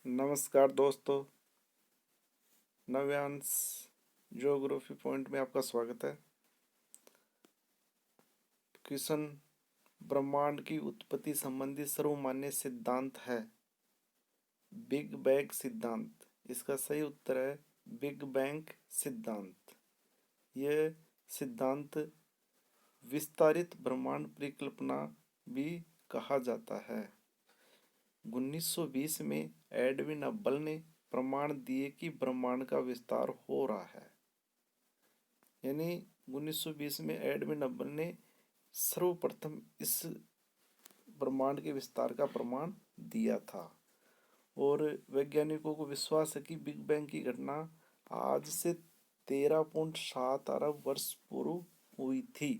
नमस्कार दोस्तों, नव्यांश geography point में आपका स्वागत है। क्वेश्चन, ब्रह्मांड की उत्पत्ति संबंधी सर्वमान्य सिद्धांत है बिग बैंग सिद्धांत। इसका सही उत्तर है बिग बैंग सिद्धांत। यह सिद्धांत विस्तारित ब्रह्मांड परिकल्पना भी कहा जाता है। 1920 में एडविन हबल ने प्रमाण दिए कि ब्रह्मांड का विस्तार हो रहा है। यानी 1920 में एडविन हबल ने सर्वप्रथम इस ब्रह्मांड के विस्तार का प्रमाण दिया था और वैज्ञानिकों को विश्वास है कि बिग बैंग की घटना आज से 13.7 अरब वर्ष पूर्व हुई थी।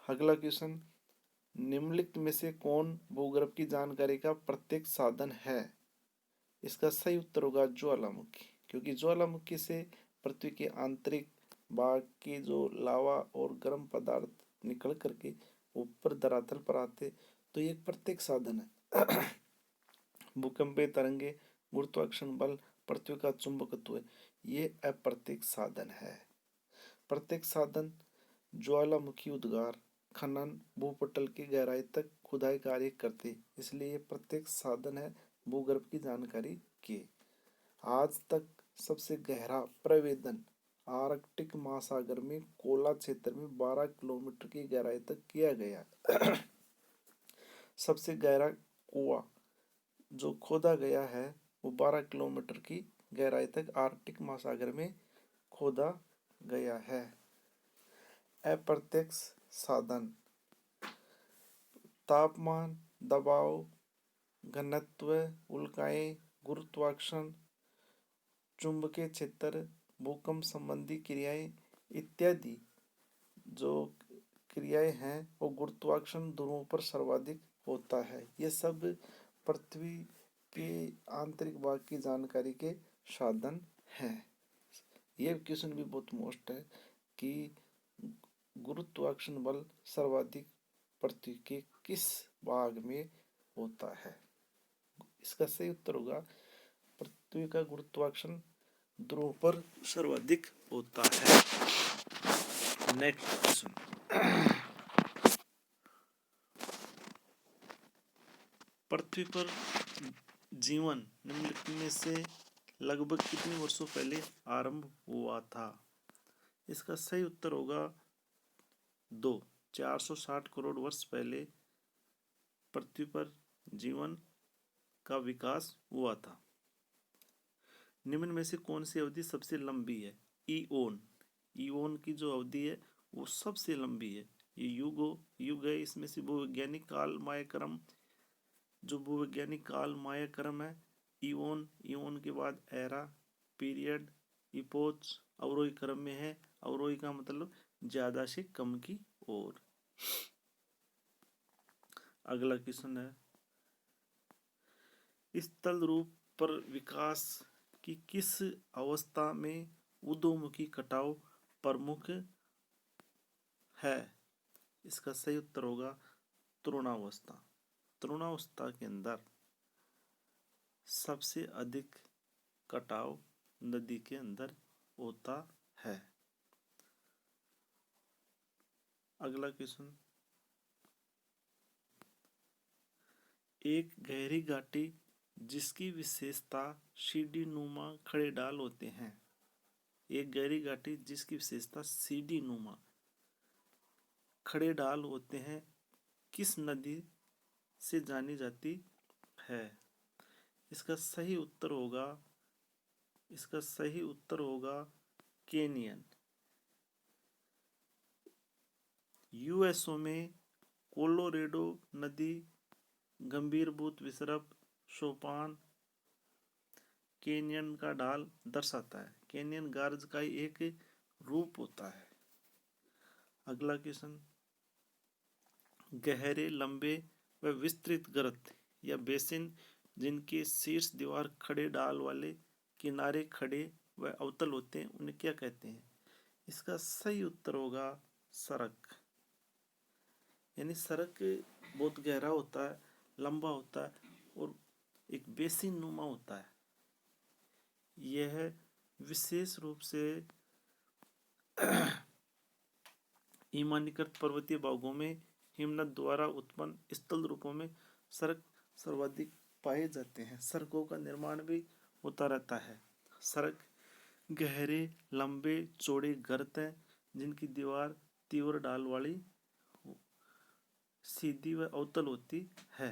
अगला क्वेश्चन, निम्नलिखित में से कौन भूगर्भ की जानकारी का प्रत्येक साधन है? इसका सही उत्तर होगा ज्वालामुखी, क्योंकि ज्वालामुखी से पृथ्वी के आंतरिक भाग के जो लावा और गर्म पदार्थ निकल करके ऊपर धरातल पर आते, तो ये एक प्रत्येक साधन है। भूकंपीय तरंगे, गुरुत्वाकर्षण बल, पृथ्वी का चुंबकत्व, ये अप्रत्येक साधन है। प्रत्येक साधन ज्वालामुखी उद्गार, खनन, भूपटल की गहराई तक खुदाई कार्य करते, इसलिए ये प्रत्येक साधन है भूगर्भ की जानकारी के। आज तक सबसे गहरा प्रवेदन आर्कटिक महासागर में कोला क्षेत्र में 12 किलोमीटर की गहराई तक किया गया। सबसे गहरा कुआं जो खोदा गया है वो 12 किलोमीटर की गहराई तक आर्कटिक महासागर में खोदा गया है। अप्रत्यक्ष साधन तापमान, दबाव, घनत्व, उल्काएं, गुरुत्वाकर्षण, चुंबकीय क्षेत्र, भूकंप संबंधी क्रियाएं इत्यादि जो क्रियाएं हैं वो गुरुत्वाकर्षण ध्रुवों पर सर्वाधिक होता है। ये सब पृथ्वी के आंतरिक भाग की जानकारी के साधन हैं। ये क्वेश्चन भी बहुत मोस्ट है कि गुरुत्वाकर्षण बल सर्वाधिक पृथ्वी के किस भाग में होता है? इसका सही उत्तर होगा पृथ्वी का गुरुत्वाकर्षण ध्रुव पर सर्वाधिक होता है। नेक्स्ट क्वेश्चन, पृथ्वी पर जीवन निम्नलिखित में से लगभग कितने वर्षों पहले आरंभ हुआ था? इसका सही उत्तर होगा 460 करोड़ वर्ष पहले पृथ्वी पर जीवन का विकास हुआ था। निम्न में से कौन सी अवधि सबसे लंबी है? ईओन की जो अवधि है वो सबसे लंबी है। ये युग है। इसमें से भूवैज्ञानिक कालमाय क्रम, जो भूवैज्ञानिक कालमाय क्रम है, ईओन के बाद एरा, पीरियड, इपोच अवरोही क्रम में है। अवरोही का मतलब ज्यादा से कम की ओर। अगला क्वेश्चन है, स्थल रूप पर विकास की किस अवस्था में उद्योमुखी कटाव प्रमुख है? इसका सही उत्तर होगा तरुणावस्था। तरुणावस्था के अंदर सबसे अधिक कटाव नदी के अंदर होता है। अगला क्वेश्चन, एक गहरी घाटी जिसकी विशेषता सीढ़ी नुमा खड़े ढाल होते हैं। एक गहरी घाटी जिसकी विशेषता सीढ़ी नुमा खड़े ढाल होते हैं, किस नदी से जानी जाती है? इसका सही उत्तर होगा केनियन। यूएसओ में कोलोरेडो नदी गंभीरभूत विसर्प सोपान केनियन का ढाल दर्शाता है। केनियन गार्ज का ही एक रूप होता है। अगला क्वेश्चन, गहरे, लंबे व विस्तृत गर्त या बेसिन जिनके शीर्ष दीवार खड़े ढाल वाले किनारे खड़े व अवतल होते हैं, उन्हें क्या कहते हैं? इसका सही उत्तर होगा सरक। यानी सरक बहुत गहरा होता है, लंबा होता है और एक बेसिन नुमा होता है। यह विशेष रूप से हिमानीकृत पर्वतीय भागों में हिमनद द्वारा उत्पन्न स्थल रूपों में सड़क सर्वाधिक पाए जाते हैं। सड़कों का निर्माण भी होता रहता है। सड़क गहरे, लंबे, चौड़े गर्त हैं जिनकी दीवार तीव्र ढाल वाली, सीधी व अवतल होती है।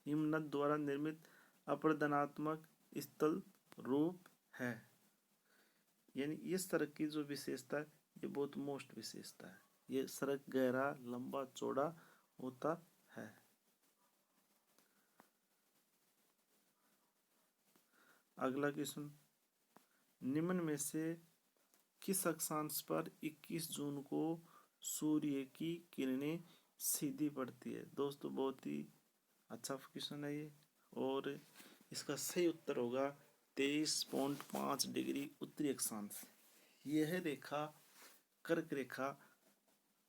हिमनद द्वारा निर्मित अपरदनात्मक स्थल रूप है। यानी ये सड़क की जो विशेषता है, ये बहुत मोस्ट विशेषता है। ये सड़क गहरा, लंबा, चौड़ा होता है। अगला क्वेश्चन, निम्न में से किस अक्षांश पर 21 जून को सूर्य की किरणें सीधी पड़ती है? दोस्तों बहुत ही अच्छा क्वेश्चन है ये, और इसका सही उत्तर होगा 23.5 डिग्री उत्तरी अक्षांश। यह रेखा कर्क रेखा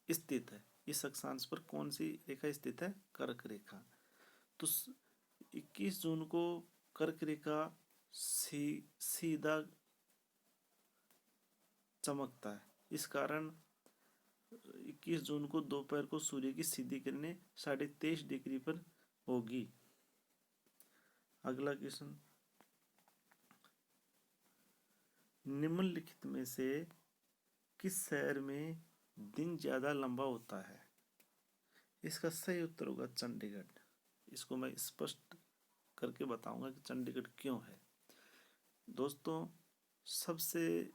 स्थित है। इस अक्षांश पर कौन सी रेखा स्थित है? कर्क रेखा। तो 21 जून को कर्क रेखा सीधा चमकता है। इस कारण 21 जून को दोपहर को सूर्य की सीधी किरणें 23.5 डिग्री पर होगी। अगला क्वेश्चन, निम्नलिखित में से किस शहर में दिन ज्यादा लंबा होता है? इसका सही उत्तर होगा चंडीगढ़। इसको मैं स्पष्ट करके बताऊंगा कि चंडीगढ़ क्यों है। दोस्तों, सबसे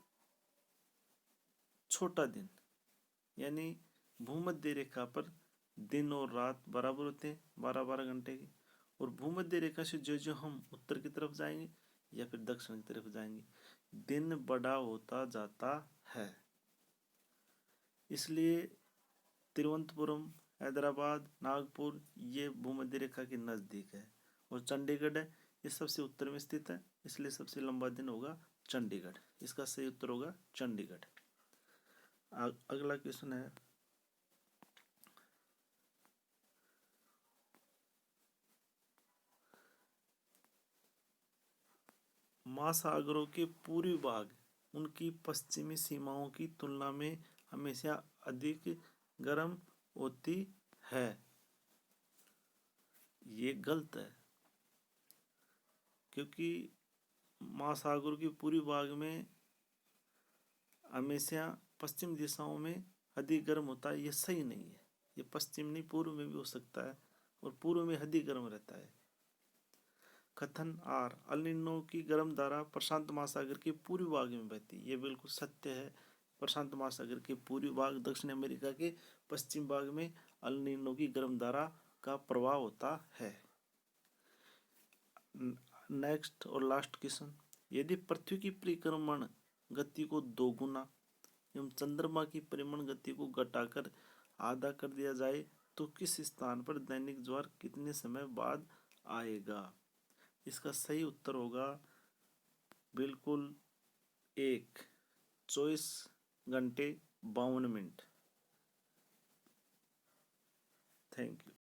छोटा दिन यानी भूमध्य रेखा पर दिन और रात बराबर होते हैं, 12-12 घंटे की। और भूमध्य रेखा से जो जो हम उत्तर की तरफ जाएंगे या फिर दक्षिण की तरफ जाएंगे, दिन बड़ा होता जाता है। इसलिए तिरुवनंतपुरम, हैदराबाद, नागपुर ये भूमध्य रेखा के नज़दीक है, और चंडीगढ़ है ये सबसे उत्तर में स्थित है, इसलिए सबसे लंबा दिन होगा चंडीगढ़। इसका सही उत्तर होगा चंडीगढ़। अगला क्वेश्चन है, महासागरों के पूर्वी भाग उनकी पश्चिमी सीमाओं की तुलना में हमेशा अधिक गर्म होती है। ये गलत है, क्योंकि महासागरों के पूर्वी भाग में हमेशा पश्चिम दिशाओं में अधिक गर्म होता है। ये सही नहीं है। ये पश्चिम नहीं, पूर्व में भी हो सकता है, और पूर्व में अधिक गर्म रहता है। कथन आर, अल नीनो की गर्म धारा प्रशांत महासागर के पूर्वी भाग में बहती है। ये बिल्कुल सत्य है। प्रशांत महासागर के पूर्वी भाग, दक्षिण अमेरिका के पश्चिम भाग में अल नीनो की गर्म धारा का प्रभाव होता है। नेक्स्ट और लास्ट क्वेश्चन, यदि पृथ्वी की परिक्रमण गति को दोगुना एवं चंद्रमा की परिभ्रमण गति को घटाकर आधा कर दिया जाए तो किस स्थान पर दैनिक ज्वार कितने समय बाद आएगा? इसका सही उत्तर होगा बिल्कुल 24 घंटे 52 मिनट। Thank you.